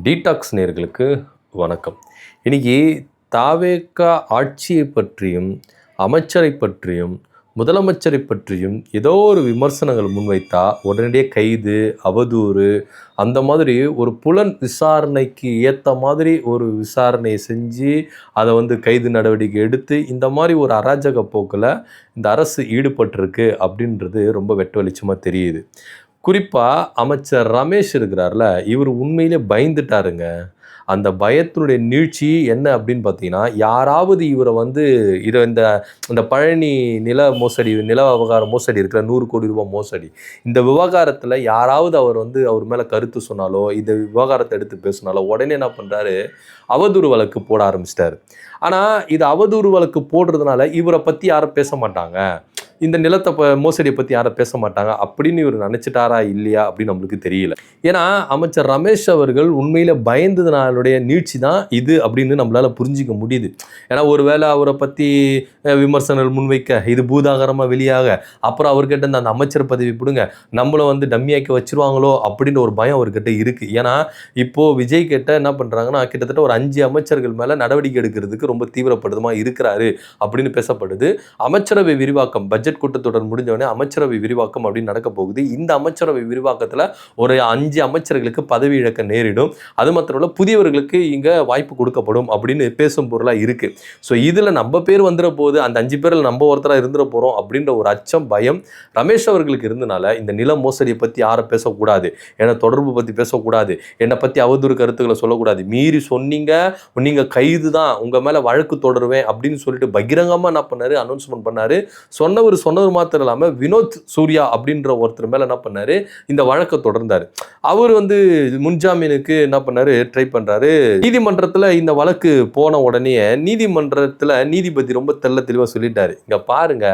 Detox நேயர்களுக்கு வணக்கம். இன்னைக்கு தாவேகா ஆட்சியை பற்றியும் அமைச்சரை பற்றியும் முதலமைச்சரை பற்றியும் ஏதோ ஒரு விமர்சனங்கள் முன்வைத்தா உடனடியே கைது, அவதூறு, அந்த மாதிரி ஒரு புலன் விசாரணைக்கு ஏற்ற மாதிரி ஒரு விசாரணையை செஞ்சு அதை கைது நடவடிக்கை எடுத்து இந்த மாதிரி ஒரு அராஜக போக்கில் இந்த அரசு ஈடுபட்டிருக்கு அப்படின்றது ரொம்ப வெட்ட வெளிச்சமாக தெரியுது. குறிப்பாக அமைச்சர் ரமேஷ் இருக்கிறார்ல, இவர் உண்மையிலே பயந்துட்டாருங்க. அந்த பயத்தினுடைய நீட்சி என்ன அப்படின்னு பார்த்தீங்கன்னா, யாராவது இவரை இதை இந்த இந்த பழனி நில விவகார மோசடி இருக்கிற 100 கோடி ரூபாய் மோசடி, இந்த விவகாரத்தில் யாராவது அவர் மேலே கருத்து சொன்னாலோ இந்த விவகாரத்தை எடுத்து பேசினாலோ உடனே என்ன பண்ணுறாரு, அவதூறு வழக்கு போட ஆரம்பிச்சிட்டாரு. ஆனால் இது அவதூறு வழக்கு போடுறதுனால இவரை பற்றி யாரும் பேச மாட்டாங்க, இந்த நிலத்தை மோசடியை பற்றி யாரும் பேச மாட்டாங்க அப்படின்னு இவர் நினச்சிட்டாரா இல்லையா அப்படின்னு நம்மளுக்கு தெரியல. ஏன்னா அமைச்சர் ரமேஷ் அவர்கள் உண்மையில் பயந்ததுனாலுடைய நீட்சி தான் இது அப்படின்னு நம்மளால் புரிஞ்சிக்க முடியுது. ஏன்னா ஒருவேளை அவரை பற்றி விமர்சனங்கள் முன்வைக்க, இது பூதாகரமாக வெளியாக, அப்புறம் அவர்கிட்ட அந்த அமைச்சர் பதவி பிடுங்க, நம்மளை டம்மியாக்கி வச்சிருவாங்களோ அப்படின்னு ஒரு பயம் அவர்கிட்ட இருக்குது. ஏன்னா இப்போது விஜய் கிட்ட என்ன பண்ணுறாங்கன்னா, கிட்டத்தட்ட ஒரு 5 அமைச்சர்கள் மேலே நடவடிக்கை எடுக்கிறதுக்கு ரொம்ப தீவிரப்படுத்தமாக இருக்கிறாரு அப்படின்னு பேசப்படுது. அமைச்சரவை விரிவாக்கம், பட்ஜெட் கூட்டத்தொடர் முடிஞ்சவொடனே அமைச்சரவை விரிவாக்கம் அப்படின்னு நடக்க போகுது. இந்த அமைச்சரவை விரிவாக்கத்தில் ஒரு 5 அமைச்சர்களுக்கு பதவி இழக்க நேரிடும். அது மாத்திரமல்ல, புதியவர்களுக்கு இங்கே வாய்ப்பு கொடுக்கப்படும் அப்படின்னு பேசும் பொருளாக இருக்கு. ஸோ இதில் நம்ம பேர் வந்துட போது, அந்த 5 பேரில் நம்ம ஒருத்தராக இருந்துட போகிறோம் அப்படின்ற ஒரு அச்சம், பயம் ரமேஷ் அவர்களுக்கு இருந்தனால இந்த நில மோசடியை பற்றி யாரை பேசக்கூடாது, என்னை தொடர்பு பற்றி பேசக்கூடாது, என்னை பற்றி அவதூறு கருத்துக்களை சொல்லக்கூடாது, மீறி சொன்னீங்க நீங்கள் கைது தான், உங்கள் மேலே வழக்கு தொடருவேன் அப்படின்னு சொல்லிட்டு பகிரங்கமாக என்ன பண்ணாரு, அனௌன்ஸ்மெண்ட் பண்ணாரு. சொன்னவர் மாத்திரம் இல்லாமல் வினோத் சூர்யா அப்படின்ற ஒருத்தர் மேலே என்ன பண்ணாரு, இந்த வழக்கை தொடர்ந்தார். அவர் முன்ஜாமீனுக்கு என்ன பண்ணாரு, ட்ரை பண்றாரு. நீதிமன்றத்தில் இந்த வழக்கு போன உடனே நீதிமன்றத்தில் நீதிபதி ரொம்ப தெளிவாக சொல்லிட்டாரு, இங்க பாருங்க,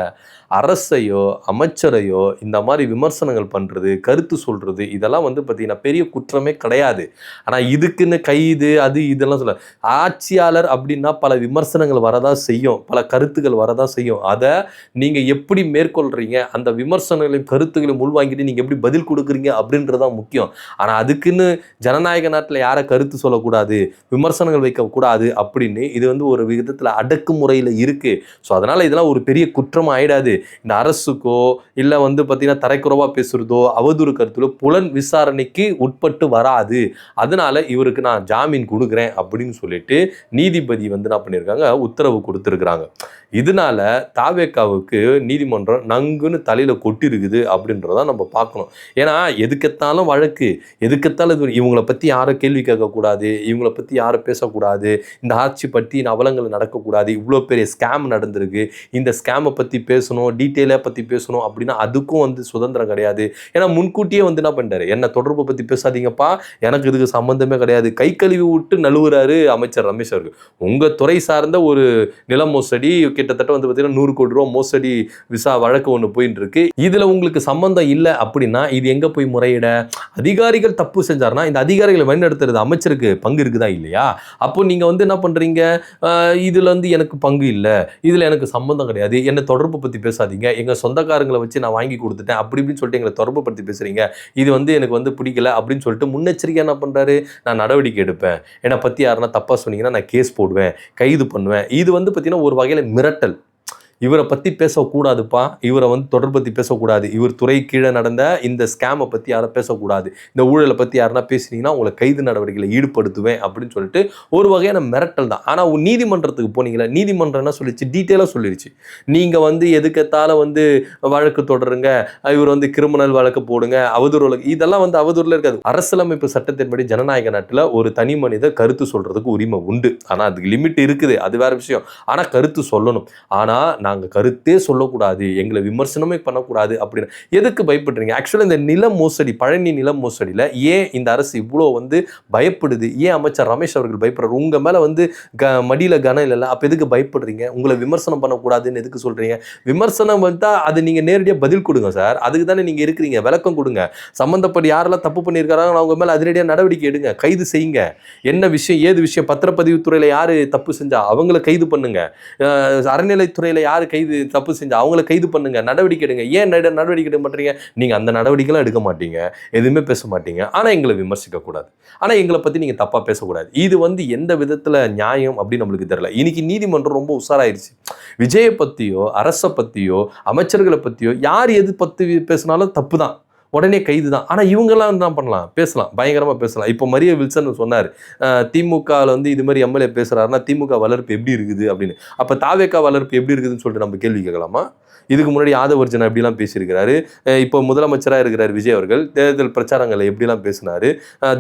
அரசையோ அமைச்சரையோ இந்த மாதிரி விமர்சனங்கள் பண்ணுறது, கருத்து சொல்கிறது, இதெல்லாம் பார்த்தீங்கன்னா பெரிய குற்றமே கிடையாது. ஆனால் இதுக்குன்னு கைது அது இதெல்லாம் சொல்ல, ஆட்சியாளர் அப்படின்னா பல விமர்சனங்கள் வரதான் செய்யும், பல கருத்துக்கள் வரதான் செய்யும். அதை நீங்கள் எப்படி மேற்கொள்கிறீங்க, அந்த விமர்சனங்களையும் கருத்துக்களையும் உள்வாங்கிட்டு நீங்கள் எப்படி பதில் கொடுக்குறீங்க அப்படின்றதான் முக்கியம். ஆனால் அதுக்குன்னு ஜனநாயக நாட்டில் யாரை கருத்து சொல்லக்கூடாது, விமர்சனங்கள் வைக்கக்கூடாது அப்படின்னு இது ஒரு விதத்தில் அடக்குமுறையில் இருக்குது. ஸோ அதனால் இதெல்லாம் ஒரு பெரிய குற்றம் ஆகிடாது. இந்த அரசுக்கோ இல்லை பார்த்தீங்கன்னா தரைக்குறவாக பேசுகிறதோ அவதூறு கருத்துலோ புலன் விசாரணைக்கு உட்பட்டு வராது. அதனால இவருக்கு நான் ஜாமீன் கொடுக்குறேன் அப்படின்னு சொல்லிட்டு நீதிபதி என்ன பண்ணியிருக்காங்க, உத்தரவு கொடுத்துருக்குறாங்க. இதனால தாவேகாவுக்கு நீதிமன்றம் நங்குன்னு தலையில் கொட்டிருக்குது அப்படின்றத நம்ம பார்க்கணும். ஏன்னா எதுக்கெத்தாலும் வழக்கு, எதுக்கெத்தாலும் இவங்களை பற்றி யாரும் கேள்வி கேட்கக்கூடாது, இவங்களை பற்றி யாரும் பேசக்கூடாது, இந்த ஆட்சி பற்றி அவலங்கள் நடக்கக்கூடாது, இவ்வளோ பெரிய ஸ்கேம் நடந்திருக்கு, இந்த ஸ்கேமை பற்றி பேசணும், டீட்டெயிலாக பற்றி பேசணும் அப்படின்னா அதுக்கும் சுதந்திரம் கிடையாது. ஏன்னா முன்கூட்டியே என்ன பண்ணிட்டாரு, என்னை தொடர்பை பற்றி பேசாதீங்கப்பா, எனக்கு இதுக்கு சம்மந்தமே கிடையாது, கை கழுவி விட்டு நழுவுறாரு அமைச்சர் ரமேஷ் அவர்கள். உங்கள் துறை சார்ந்த ஒரு நில மோசடி, கிட்டத்தட்ட பார்த்தீங்கன்னா 100 கோடி ரூபா மோசடி விசா வழக்கு ஒன்று போயிட்டு இருக்கு. இதில் உங்களுக்கு சம்பந்தம் இல்லை அப்படின்னா இது எங்கே போய் முறையிட? அதிகாரிகள் தப்பு செஞ்சாருன்னா இந்த அதிகாரிகளை வழிநடத்துறது அமைச்சருக்கு பங்கு இருக்குதா இல்லையா? அப்போ நீங்கள் என்ன பண்ணுறீங்க, இதில் எனக்கு பங்கு இல்லை, இதில் எனக்கு சம்பந்தம் கிடையாது, என்னை தொடர்பு பற்றி பேசாதீங்க, எங்கள் சொந்தக்காரங்களை வச்சு நான் வாங்கி கொடுத்துட்டேன் அப்படி இப்படின்னு சொல்லிட்டு எங்களை தொடர்பு படுத்தி பேசுகிறீங்க, இது எனக்கு பிடிக்கல அப்படின்னு சொல்லிட்டு முன்னெச்சரிக்கை என்ன பண்ணுறாரு, நான் நடவடிக்கை எடுப்பேன், என்னை பற்றி யாருன்னா தப்பாக சொன்னீங்கன்னா நான் கேஸ் போடுவேன், கைது பண்ணுவேன். இது பார்த்தீங்கன்னா ஒரு வகையில் மிரட்டல். இவரை பற்றி பேசக்கூடாதுப்பா, இவரை தொடர்பு பற்றி பேசக்கூடாது, இவர் துறை கீழே நடந்த இந்த ஸ்கேமை பற்றி யாரும் பேசக்கூடாது, இந்த ஊழலை பற்றி யாருன்னா பேசுனீங்கன்னா உங்களை கைது நடவடிக்கையில் ஈடுபடுத்துவேன் அப்படின்னு சொல்லிட்டு ஒரு வகையான மிரட்டல் தான். ஆனால் நீதிமன்றத்துக்கு போனீங்களா, நீதிமன்றம் என்ன சொல்லிச்சு, டீட்டெயிலாக சொல்லிடுச்சு, நீங்கள் எதுக்கத்தாலும் வழக்கு தொடருங்க, இவர் கிரிமினல் வழக்கு போடுங்க, அவதூறு வழக்கு, இதெல்லாம் அவதூறில் இருக்காது. அரசியலமைப்பு சட்டத்தின்படி ஜனநாயக நாட்டில் ஒரு தனி மனித கருத்து சொல்கிறதுக்கு உரிமை உண்டு. ஆனால் அதுக்கு லிமிட் இருக்குது, அது வேற விஷயம். ஆனால் கருத்து சொல்லணும். ஆனால் நாங்கள் கருத்தே சொல்லக்கூடாது, எங்களை விமர்சனமே பண்ணக்கூடாது அப்படின்னு எதுக்கு பயப்படுறீங்க? ஆக்சுவலாக இந்த நில மோசடி, பழனி நில மோசடியில் ஏன் இந்த அரசு இவ்வளோ பயப்படுது, ஏன் அமைச்சர் ரமேஷ் அவர்கள் பயப்படுறாரு? உங்கள் மேலே மடியில் கனம் இல்லைல்ல, அப்போ எதுக்கு பயப்படுறீங்க? உங்களை விமர்சனம் பண்ணக்கூடாதுன்னு எதுக்கு சொல்கிறீங்க? விமர்சனம் அது நீங்கள் நேரடியாக பதில் கொடுங்க சார், அதுக்கு தானே நீங்கள் இருக்கிறீங்க, விளக்கம் கொடுங்க, சம்மந்தப்பட்டு யாரெல்லாம் தப்பு பண்ணியிருக்காங்க அவங்க மேலே அதிரடியாக நடவடிக்கை எடுங்க, கைது செய்யுங்க, என்ன விஷயம் ஏது விஷயம், பத்திரப்பதிவுத்துறையில் யார் தப்பு செஞ்சா அவங்கள கைது பண்ணுங்க, அறநிலைத்துறையில் யார் யார் தப்பு செஞ்சா அவங்கள கைது பண்ணுங்க, நடவடிக்கை எடுங்க. ஏன் நடவடிக்கை எடுக்க மாட்டீங்க? நீங்கள் அந்த நடவடிக்கைலாம் எடுக்க மாட்டீங்க, எதுவுமே பேச மாட்டீங்க. ஆனால் எங்களை விமர்சிக்கக்கூடாது, ஆனால் எங்களை பற்றி நீங்கள் தப்பாக பேசக்கூடாது. இது எந்த விதத்தில் நியாயம் அப்படின்னு நம்மளுக்கு தெரியல. இன்னைக்கு நீதிமன்றம் ரொம்ப உஷாராயிருச்சு. விஜயை பற்றியோ அரசை பற்றியோ அமைச்சர்களை பற்றியோ யார் எது பற்றி பேசினாலும் தப்பு தான், உடனே கைது தான். ஆனால் இவங்கெல்லாம் என்ன பண்ணலாம், பேசலாம், பயங்கரமாக பேசலாம். இப்போ மரிய வில்சன் சொன்னார், திமுகவில் இது மாதிரி எம்எல்ஏ பேசுகிறாருன்னா திமுக வளர்ப்பு எப்படி இருக்குது அப்படின்னு. அப்போ தாவேக்கா வளர்ப்பு எப்படி இருக்குதுன்னு சொல்லிட்டு நம்ம கேள்வி கேட்கலாமா? இதுக்கு முன்னாடி ஆதவர்ஜனா எப்படிலாம் பேசியிருக்கிறாரு, இப்போ முதலமைச்சராக இருக்கிறார் விஜய் அவர்கள் தேர்தல் பிரச்சாரங்களை எப்படிலாம் பேசினாரு,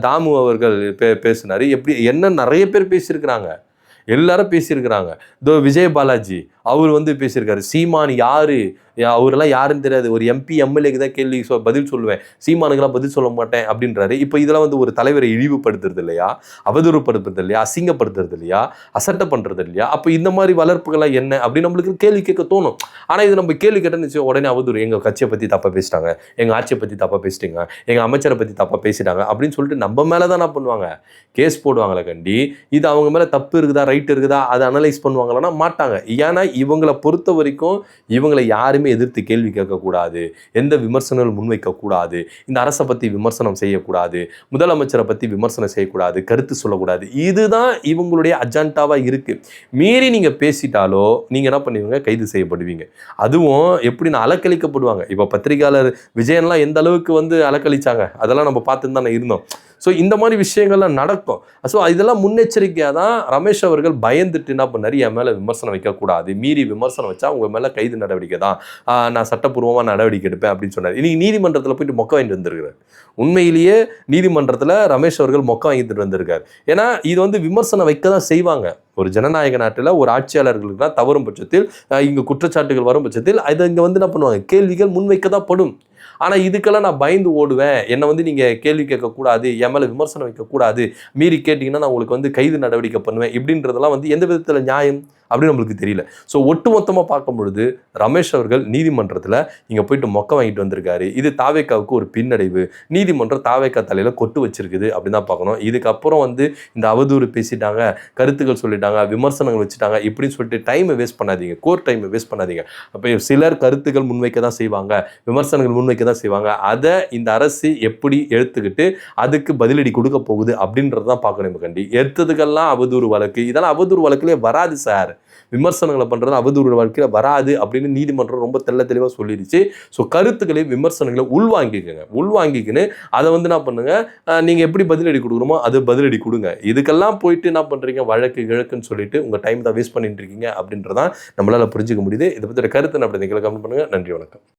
தாமு அவர்கள் பேசினாரு, எப்படி என்ன நிறைய பேர் பேசியிருக்கிறாங்க, எல்லாரும் பேசியிருக்கிறாங்க. விஜய் பாலாஜி அவர் பேசியிருக்காரு. சீமான் யாரு, அவரெல்லாம் யாருன்னு தெரியாது, ஒரு எம்பி எம்எல்ஏக்கு தான் கேள்வி பதில் சொல்லுவேன், சீமானுக்கெல்லாம் பதில் சொல்ல மாட்டேன் அப்படின்றாரு. இப்போ இதெல்லாம் ஒரு தலைவரை இழிவுபடுத்துறது இல்லையா, அவதூறுப்படுத்துறது இல்லையா, அசிங்கப்படுத்துறது இல்லையா, அசட்டை பண்ணுறது இல்லையா? அப்போ இந்த மாதிரி வளர்ப்புகள்லாம் என்ன அப்படின்னு நம்மளுக்கு கேள்வி கேட்க தோணும். ஆனால் இது நம்ம கேள்வி கேட்டேன்னு உடனே அவதூறு, எங்கள் கட்சியை பற்றி தப்பாக பேசிட்டாங்க, எங்கள் ஆட்சியை பற்றி தப்பாக பேசிட்டாங்க, எங்கள் அமைச்சரை பற்றி தப்பாக பேசிட்டாங்க அப்படின்னு சொல்லிட்டு நம்ம மேலே தான் என்ன பண்ணுவாங்க, கேஸ் போடுவாங்களே கண்டி. இது அவங்க மேலே தப்பு இருக்குதா ரைட் இருக்குதா அதை அனலைஸ் பண்ணுவாங்களான்னா மாட்டாங்க. ஏன்னா இவங்களை பொறுத்த வரைக்கும் இவங்களை யாருமே எதிர்த்து கேள்வி கேட்கக்கூடாது, எந்த விமர்சனங்கள் முன்வைக்கக்கூடாது, இந்த அரசை பற்றி விமர்சனம் செய்யக்கூடாது, முதலமைச்சரை பற்றி விமர்சனம் செய்யக்கூடாது, கருத்து சொல்லக்கூடாது. இதுதான் இவங்களுடைய அஜெண்டாவாக இருக்குது. மீறி நீங்கள் பேசிட்டாலோ நீங்கள் என்ன பண்ணுவீங்க, கைது செய்யப்படுவீங்க. அதுவும் எப்படி அலக்கழிக்கப்படுவாங்க. இப்போ பத்திரிகையாளர் விஜயன்லாம் எந்த அளவுக்கு அலக்கழிச்சாங்க அதெல்லாம் நம்ம பார்த்துட்டு தானே இருந்தோம். ஸோ இந்த மாதிரி விஷயங்கள்லாம் நடக்கும். ஸோ இதெல்லாம் முன்னெச்சரிக்கையாக தான் ரமேஷ் அவர்கள் பயந்துட்டு என்ன பண்ணார், என் மேலே விமர்சனம் வைக்கக்கூடாது, மீறி விமர்சனம் வச்சா உங்கள் மேலே கைது நடவடிக்கை தான், நான் சட்டப்பூர்வமாக நடவடிக்கை எடுப்பேன் அப்படின்னு சொன்னார். இன்னைக்கு நீதிமன்றத்தில் போயிட்டு மொக்க வாங்கிட்டு வந்திருக்கிறார். உண்மையிலேயே நீதிமன்றத்தில் ரமேஷ் அவர்கள் மொக்க வாங்கிட்டு வந்திருக்கார். ஏன்னா இது விமர்சனம் வைக்க தான் செய்வாங்க. ஒரு ஜனநாயக நாட்டில் ஒரு ஆட்சியாளர்களுக்கு தான் தவறும் பட்சத்தில், இங்கே குற்றச்சாட்டுகள் வரும் பட்சத்தில் அதை இங்கே என்ன பண்ணுவாங்க, கேள்விகள் முன்வைக்க தான் படும். ஆனால் இதுக்கெல்லாம் நான் பயந்து ஓடுவேன், என்னை நீங்கள் கேள்வி கேட்கக்கூடாது, என் மேலே விமர்சனம் வைக்கக்கூடாது, மீறி கேட்டிங்கன்னா நான் உங்களுக்கு கைது நடவடிக்கை பண்ணுவேன் இப்படின்றதெல்லாம் எந்த விதத்தில் நியாயம் அப்படின்னு நம்மளுக்கு தெரியல. ஸோ ஒட்டுமொத்தமாக பார்க்கும் பொழுது ரமேஷ் அவர்கள் நீதிமன்றத்தில் இங்கே போயிட்டு மொக்க வாங்கிட்டு வந்திருக்காரு. இது தாவேக்காவுக்கு ஒரு பின்னடைவு. நீதிமன்றம் தாவேக்கா தலையில் கொட்டு வச்சிருக்குது அப்படின்னு தான் பார்க்கணும். இதுக்கப்புறம் இந்த அவதூறு பேசிட்டாங்க, கருத்துக்கள் சொல்லிட்டாங்க, விமர்சனங்கள் வச்சுட்டாங்க இப்படின்னு சொல்லிட்டு டைமை வேஸ்ட் பண்ணாதீங்க, கோர்ட் டைமை வேஸ்ட் பண்ணாதீங்க. அப்போ சிலர் கருத்துக்கள் முன்வைக்க தான் செய்வாங்க, விமர்சனங்கள் முன்வைக்க தான் செய்வாங்க. அதை இந்த அரசு எப்படி எடுத்துக்கிட்டு அதுக்கு பதிலடி கொடுக்க போகுது அப்படின்றது தான் பார்க்கணும். கண்டி எடுத்ததுக்கெல்லாம் அவதூறு வழக்கு, இதெல்லாம் அவதூறு வழக்குலேயே வராது சார், விமர்சனங்களை பண்ணுறது அவதூறு வாழ்க்கையில் வராது அப்படின்னு நீதிமன்றம் ரொம்ப தெளிவாக சொல்லிடுச்சு. ஸோ கருத்துக்களை விமர்சனங்களை உள்வாங்கிக்கின்னு அதை என்ன பண்ணுங்க, நீங்கள் எப்படி பதிலடி கொடுக்கணுமோ அது பதிலடி கொடுங்க. இதுக்கெல்லாம் போயிட்டு என்ன பண்ணுறீங்க, வழக்கு கிழக்குன்னு சொல்லிட்டு உங்கள் டைம் தான் வேஸ்ட் பண்ணிட்டு இருக்கீங்க அப்படின்றதான் நம்மளால் புரிஞ்சுக்க முடியுது. இதை பற்றி கருத்து அப்படி கமெண்ட் பண்ணுங்கள். நன்றி, வணக்கம்.